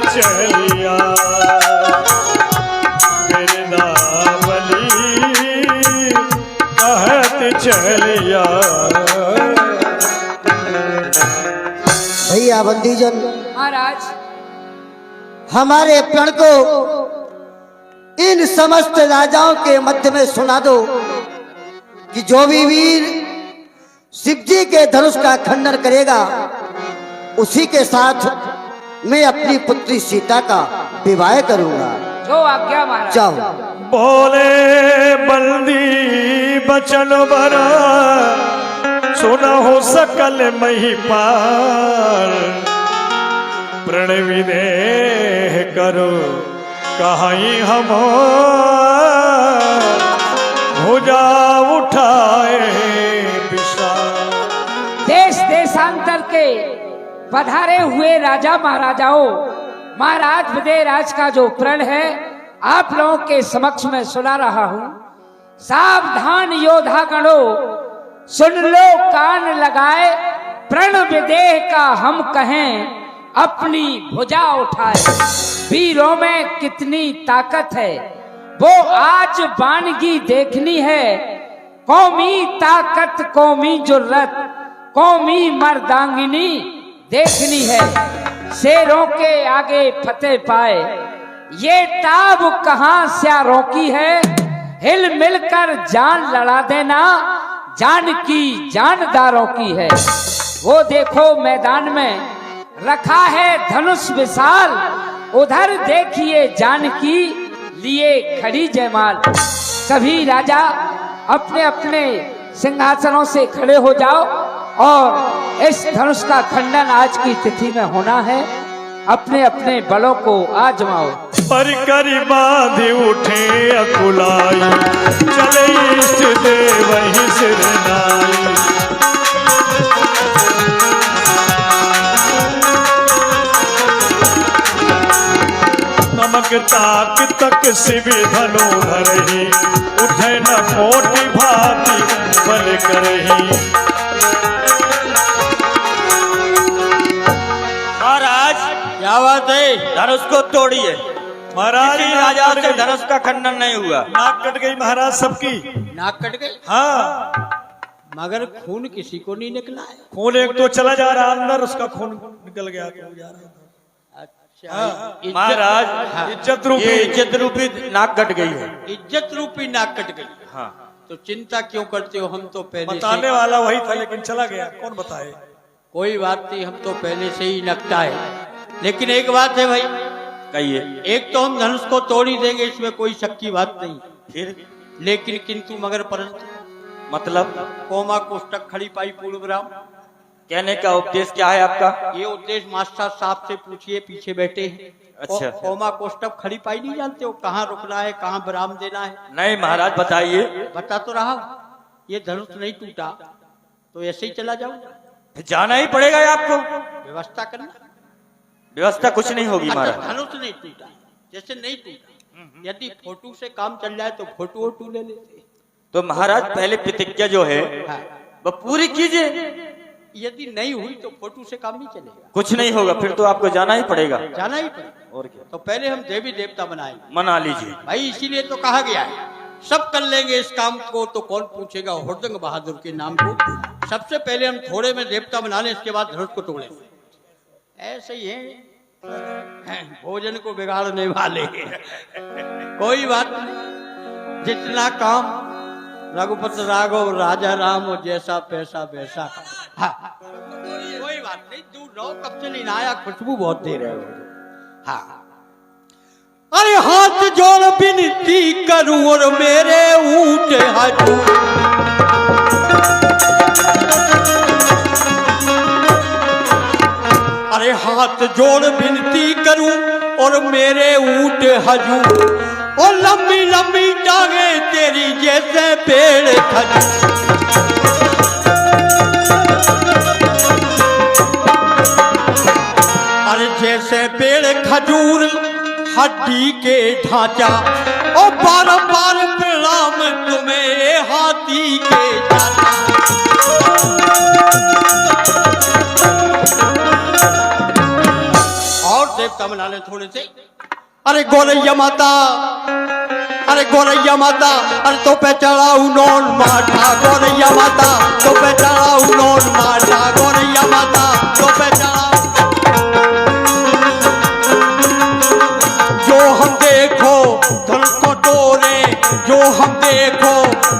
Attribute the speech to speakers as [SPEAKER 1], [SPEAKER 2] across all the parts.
[SPEAKER 1] चलिया बिरदावली कहत चलिया।
[SPEAKER 2] भैया बंदीजन
[SPEAKER 3] महाराज,
[SPEAKER 2] हमारे प्रण को इन समस्त राजाओं के मध्य में सुना दो कि जो भी वीर शिव जी के धनुष का खंडन करेगा उसी के साथ मैं अपनी पुत्री सीता का विवाह करूंगा।
[SPEAKER 3] जो आज्ञा महाराज।
[SPEAKER 2] जाओ।
[SPEAKER 1] बोले बंदी बचन बरा सुना हो सकल महिपाल प्रणवी देह करो कहीं हम भुजा उठाए विशाल।
[SPEAKER 3] देश देशांतर के पधारे हुए राजा महाराजाओं, महाराज विजयराज का जो प्रण है आप लोगों के समक्ष में सुना रहा हूं। सावधान योद्धा गणो सुन लो कान लगाए, प्रण विदेह का हम कहें अपनी भुजा उठाए। वीरों में कितनी ताकत है वो आज वानगी देखनी है। कौमी ताकत कौमी जुर्रत कौमी मर्दांगिनी देखनी है। शेरों के आगे फतेह पाए ये ताब कहां स्यारों की है। हिल मिलकर जान लड़ा देना जान की जानदारों की है। वो देखो मैदान में रखा है धनुष विशाल, उधर देखिए जानकी लिए खड़ी जयमाल। सभी राजा अपने अपने सिंहासनों से खड़े हो जाओ और इस धनुष का खंडन आज की तिथि में होना है। अपने अपने बलों को आजमाओ।
[SPEAKER 1] पर करी बांधी उठे अकुलाई चले इष्ट देव ही सिरनाई। नमक ताक तक शिव धनु धरही उठे न कोटि भांति बल करही।
[SPEAKER 4] क्या बात है? धनुष को तोड़िए
[SPEAKER 1] महाराज।
[SPEAKER 4] राजा से धनुष का खंडन नहीं हुआ।
[SPEAKER 1] नाक कट गई महाराज सबकी।
[SPEAKER 4] नाक कट गई?
[SPEAKER 1] हाँ,
[SPEAKER 4] मगर खून किसी को नहीं निकला है।
[SPEAKER 1] खून एक तो चला जा रहा अंदर, उसका खून निकल गया जा रहा।
[SPEAKER 4] अच्छा
[SPEAKER 1] हाँ,
[SPEAKER 4] महाराज,
[SPEAKER 1] इज्जत रूपी
[SPEAKER 4] इज्जत रूपी नाक कट गई है। इज्जत रूपी नाक कट गई।
[SPEAKER 5] हाँ,
[SPEAKER 4] तो चिंता क्यों करते हो? हम तो पहले
[SPEAKER 1] बताने वाला वही था लेकिन चला गया, कौन बताए।
[SPEAKER 4] कोई बात नहीं, हम तो पहले से ही नकटा है। लेकिन एक बात है भाई,
[SPEAKER 5] कहिए।
[SPEAKER 4] एक तो हम धनुष को तोड़ ही देंगे, इसमें कोई शक की बात नहीं।
[SPEAKER 5] फिर
[SPEAKER 4] लेकिन किंतु मगर परंतु
[SPEAKER 5] मतलब
[SPEAKER 4] कोमा कोष्टक खड़ी पाई पूर्व राम।
[SPEAKER 5] कहने का उपदेश क्या है आपका?
[SPEAKER 4] ये उद्देश्य मास्टर साहब से पूछिए, पीछे बैठे हैं।
[SPEAKER 5] अच्छा।
[SPEAKER 4] कोमा कोष्टक खड़ी पाई नहीं जानते हो? कहाँ रुकना है, कहाँ विराम देना है?
[SPEAKER 5] नहीं महाराज बताइए।
[SPEAKER 4] बता तो रहा हूं। ये धनुष नहीं टूटा तो ऐसे ही चला जाऊं?
[SPEAKER 5] जाना ही पड़ेगा आपको।
[SPEAKER 4] व्यवस्था करना।
[SPEAKER 5] व्यवस्था कुछ नहीं होगी
[SPEAKER 4] अच्छा,
[SPEAKER 5] महाराज।
[SPEAKER 4] धनुष नहीं टूटा, जैसे नहीं टूटा। यदि फोटो से काम चल जाए तो फोटो वोटू ले लेते।
[SPEAKER 5] तो महाराज पहले प्रतिज्ञा जो है
[SPEAKER 4] हाँ।
[SPEAKER 5] वो पूरी कीजिए।
[SPEAKER 4] यदि नहीं हुई तो फोटो से काम नहीं चलेगा।
[SPEAKER 5] कुछ नहीं होगा, फिर तो आपको जाना ही पड़ेगा।
[SPEAKER 4] जाना ही पड़ेगा।
[SPEAKER 5] और क्या,
[SPEAKER 4] तो पहले हम देवी देवता बनाएंगे।
[SPEAKER 5] मना लीजिए
[SPEAKER 4] भाई, इसीलिए तो कहा गया है सब कर लेंगे इस काम को तो कौन पूछेगा हुड़दंग बहादुर के नाम को। सबसे पहले हम थोड़े में देवता बना लें, इसके बाद धनुष को तोड़ेंगे। ऐसे ही है, भोजन को बिगाड़ने वाले। कोई बात नहीं, जितना काम रघुपति राघव राजा राम और जैसा पैसा वैसा। हाँ, कोई बात नहीं, तू रहो, कब से नहीं नहाया, खुशबू बहुत दे रहे हो। हाँ, अरे हाथ जोड़ विनती करूं और मेरे ऊंट हाथों। अरे हाथ जोड़ विनती करूं और मेरे ऊंट हजूर, और लंबी लंबी टांगे तेरी जैसे पेड़ खजूर। अरे जैसे पेड़ खजूर हड्डी के ढांचा, और बार-बार प्रणाम तुम्हें हाथी के चाचा। और देवता बना ले थोड़े से। अरे गोरैया माता, अरे गोरैया माता, अरे तो पे चढ़ाऊ नौन माठा, गोरैया माता तो पे चढ़ाऊ नौन माठा, गोरैया माता तो पे चढ़ाऊ। जो हम देखो धनुष को डोरे, जो हम देखो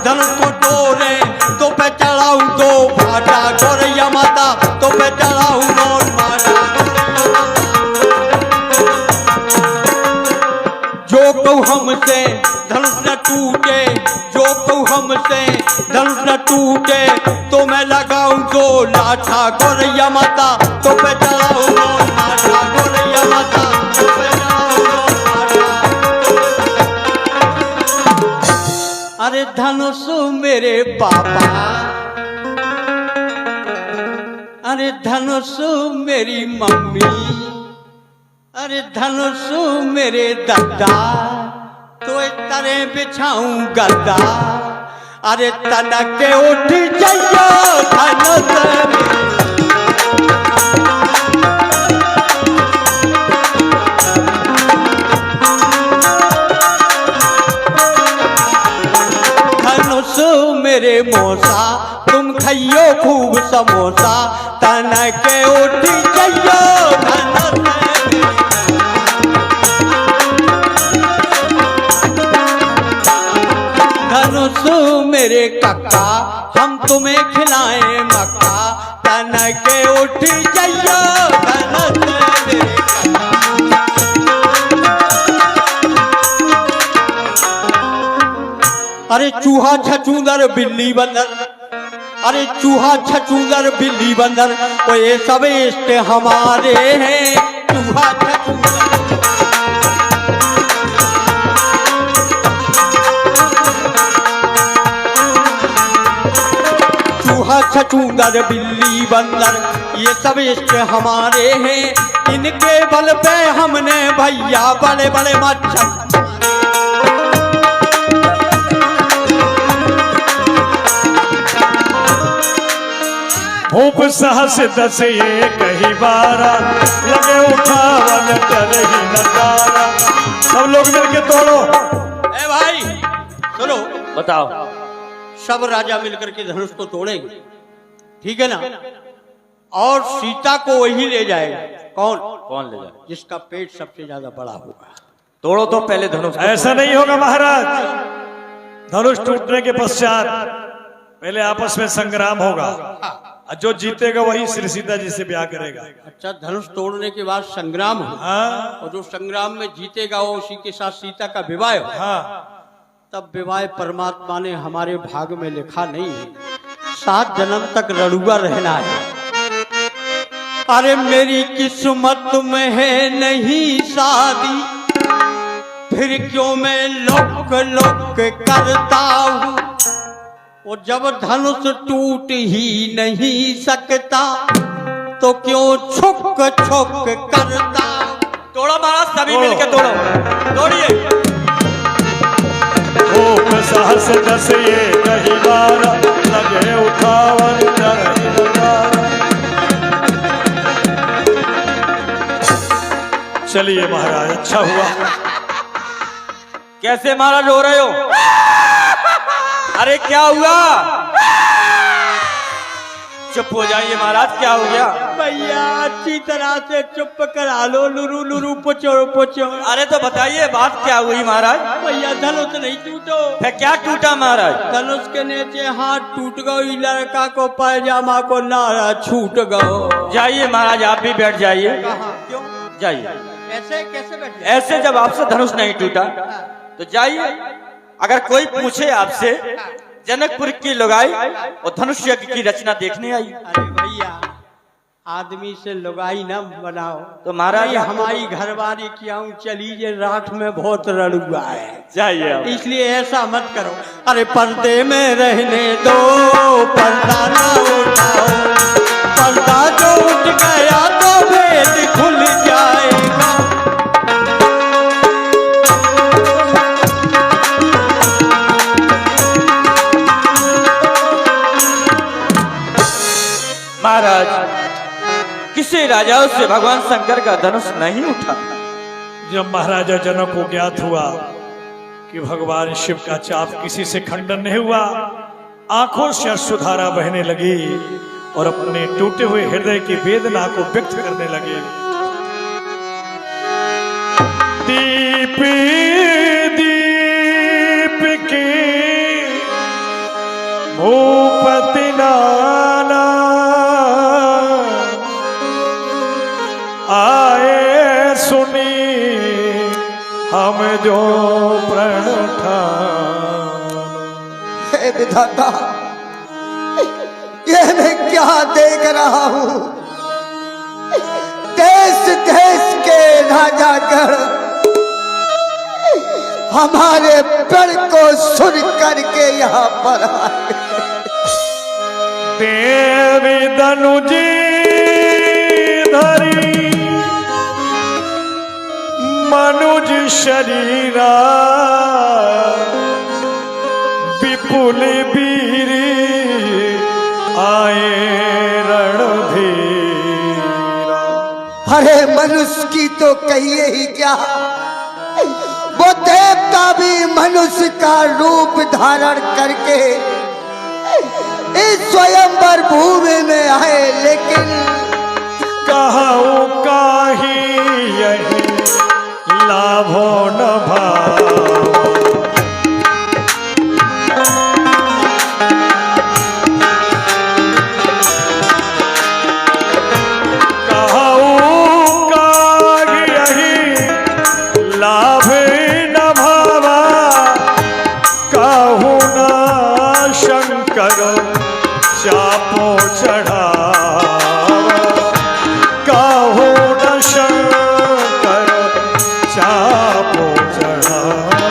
[SPEAKER 4] धनुष को डोरे, तो पे चढ़ाऊ दो भाटा, गोरैया माता तो पे चढ़ाऊ नौन माठा। जो कहूँ हमसे धनुष न टूटे, जो कहूँ हमसे धनुष न टूटे, तो मैं लगाऊं दो लाठा, गोरैया माता तो पे चढ़ाऊं नौन माठा, गोरैया माता तो पे चढ़ाऊं नौन माठा। अरे धनुष मेरे पापा, अरे धनुष मेरी मम्मी, अरे धनुष मेरे दादा, तो तरे बिछाऊं गद्दा, अरे तनक के उठ जाइयो धनुष। धनुष मेरे मोसा, तुम खाइयो खूब समोसा, तनक के उठ जाइयो धनुष। धनुष मेरे कक्का, हम तुम्हें खिलाएं मक्का, तन के उठ जाइयो धनुष मेरे कक्का। अरे चूहा छछूंदर बिल्ली बंदर, अरे चूहा छछूंदर बिल्ली बंदर, वो ये सब इष्ट हमारे हैं, चूहा छछूंदर। छछूंदर बिल्ली बंदर, ये सब इष्ट हमारे हैं, इनके बल पे हमने भैया बड़े बड़े मच्छर।
[SPEAKER 1] भूप सहस दस ये कही बारा, लगे उठावन करही नकारा। सब लोग मिलके तोड़ो।
[SPEAKER 4] ए भाई सुनो,
[SPEAKER 5] बताओ।
[SPEAKER 4] सब राजा मिलकर के धनुष को तोड़ेंगे, ठीक है ना? और सीता को वही ले जाएगा। कौन
[SPEAKER 5] कौन ले जाए?
[SPEAKER 4] जिसका पेट सबसे ज्यादा बड़ा होगा।
[SPEAKER 5] तोड़ो तो पहले धनुष को।
[SPEAKER 1] ऐसा नहीं होगा महाराज। धनुष टूटने के पश्चात पहले आपस में संग्राम होगा, और जो जीतेगा वही श्री सीता जी से ब्याह करेगा।
[SPEAKER 4] अच्छा, धनुष तोड़ने के बाद संग्राम हो,
[SPEAKER 1] हाँ
[SPEAKER 4] और जो संग्राम में जीतेगा वो उसी के साथ सीता का विवाह हो।
[SPEAKER 1] हाँ।
[SPEAKER 4] तब विवाह परमात्मा ने हमारे भाग में लिखा नहीं है, 7 जन्म तक रड़ुआ रहना है। अरे मेरी किस्मत में है नहीं शादी, फिर क्यों मैं लोक लोक करता हूँ। वो जब धनुष टूट ही नहीं सकता, तो क्यों छुक छुक करता।
[SPEAKER 5] तोड़ो महाराज, सभी मिलके तोड़ो, तोड़िए।
[SPEAKER 1] भूप सहस दस ये कही बारा, लगे उठावन करही नकारा। चलिए महाराज, अच्छा हुआ।
[SPEAKER 5] कैसे महाराज रो रहे हो? अरे क्या हुआ? चुप हो जाइए महाराज, क्या हो गया?
[SPEAKER 4] भैया अच्छी तरह से चुप करा लो, लुरु लुरु पोचो पोचो।
[SPEAKER 5] अरे तो बताइए बात क्या हुई महाराज?
[SPEAKER 4] भैया धनुष नहीं टूटो।
[SPEAKER 5] फिर क्या टूटा महाराज?
[SPEAKER 4] धनुष के नीचे हाथ टूट गई, लड़का को पैजामा को नारा छूट गयो।
[SPEAKER 5] जाइए महाराज, आप भी बैठ जाइए।
[SPEAKER 4] कहाँ? क्यों?
[SPEAKER 5] जाइए।
[SPEAKER 4] ऐसे कैसे बैठे?
[SPEAKER 5] ऐसे जब आपसे धनुष नहीं टूटा तो जाइए। अगर कोई पूछे आपसे, जनकपुर की लुगाई और धनुष यज्ञ की रचना देखने आई।
[SPEAKER 4] अरे भैया, आदमी से लुगाई न बनाओ।
[SPEAKER 5] तो महाराज
[SPEAKER 4] हमारी घरवाली की आऊं चली जे रात में बहुत रड़ुआ है।
[SPEAKER 5] जाइए आप।
[SPEAKER 4] इसलिए ऐसा मत करो। अरे पर्दे में रहने दो, पर्दा ना उठाओ। पर्दा जो उठ गया तो भेद खुल जाएगा।
[SPEAKER 5] महाराज, किसे राजाओं से भगवान शंकर का धनुष नहीं उठा।
[SPEAKER 1] जब महाराजा जनक को ज्ञात हुआ कि भगवान शिव का चाप किसी से खंडन नहीं हुआ, आंखों से अश्रुधारा बहने लगी और अपने टूटे हुए हृदय की वेदना को व्यक्त करने लगे। दीप दीप के भूपति नाना आए सुनी हम जो प्रण ठान।
[SPEAKER 2] हे विधाता, ये मैं क्या देख रहा हूं? देश देश के राजागण हमारे प्रण को सुन करके यहाँ पर आए।
[SPEAKER 1] देवी दनुजी धरी मनुज शरीरा विपुल वीरी आए रणधीरा।
[SPEAKER 2] अरे मनुष्य की तो कहिए ही क्या, वो देवता भी मनुष्य का रूप धारण करके इस स्वयंवर भूमि में आए, लेकिन
[SPEAKER 1] कहूँ काही यही लाभो न भाव। कहूँ काही यही लाभ न भावा, कहूँ न शंकर चापो चढ़ावा, कहूँ न शंकर चापो चढ़ावा।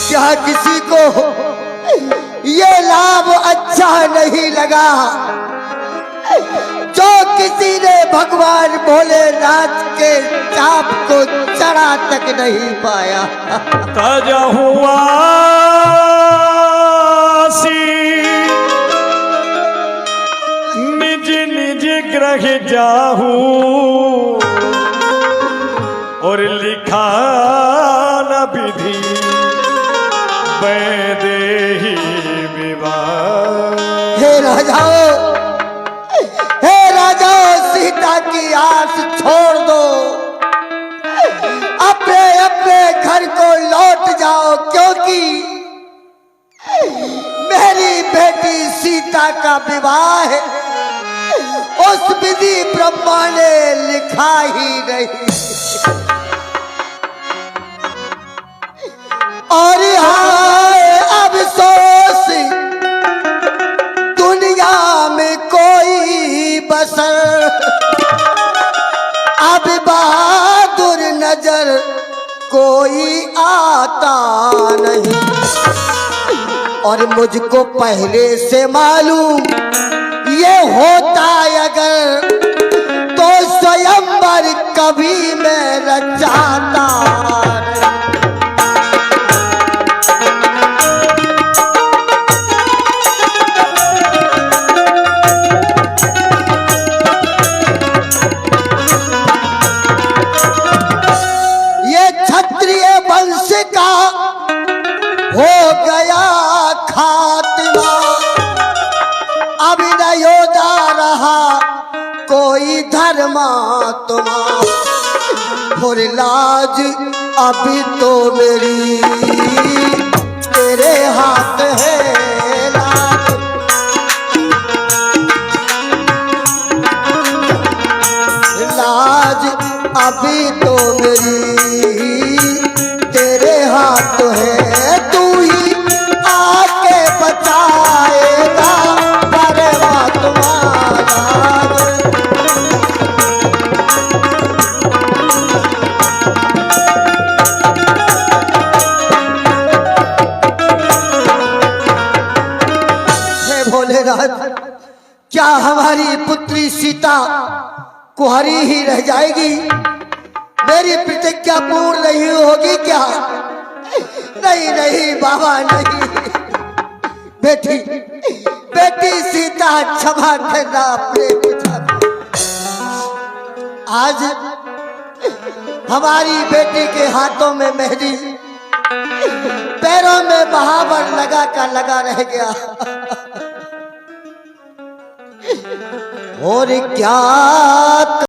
[SPEAKER 2] क्या किसी को ये लाभ अच्छा नहीं लगा जो किसी ने भगवान भोलेनाथ के चाप को चढ़ा तक नहीं पाया?
[SPEAKER 1] तज हुआ निज निज ग्रह जाहू और लिखा न विधि वैदेही विवाह।
[SPEAKER 2] हे राजाओं, सीता की आस छोड़ दो, अपने अपने घर को लौट जाओ, क्योंकि मेरी बेटी सीता का विवाह उस विधि ब्रह्मा ने लिखा ही नहीं। और हाय अफसोस, दुनिया में कोई बसर अब बहादुर नजर कोई आता नहीं। और मुझको पहले से मालूम ये होता अगर, तो स्वयंवर कभी मैं रचाता। ये क्षत्रिय वंश का हो गया खात्मा, अब न योद्धा रहा कोई धर्मात्मा। और लाज अभी तो मेरी तेरे हाथ है लाज। लाज अभी तो मेरी तेरे हाथ है, तू ही आके बचाएगा परमात्मा। हे भोलेनाथ, क्या हमारी पुत्री सीता कुंवारी ही रह जाएगी? मेरी प्रतिज्ञा पूर्ण नहीं होगी क्या? नहीं नहीं बाबा नहीं। बेटी सीता क्षमा करना अपने पिता को। आज हमारी बेटी के हाथों में मेहंदी, पैरों में महावर लगा रह गया। और क्या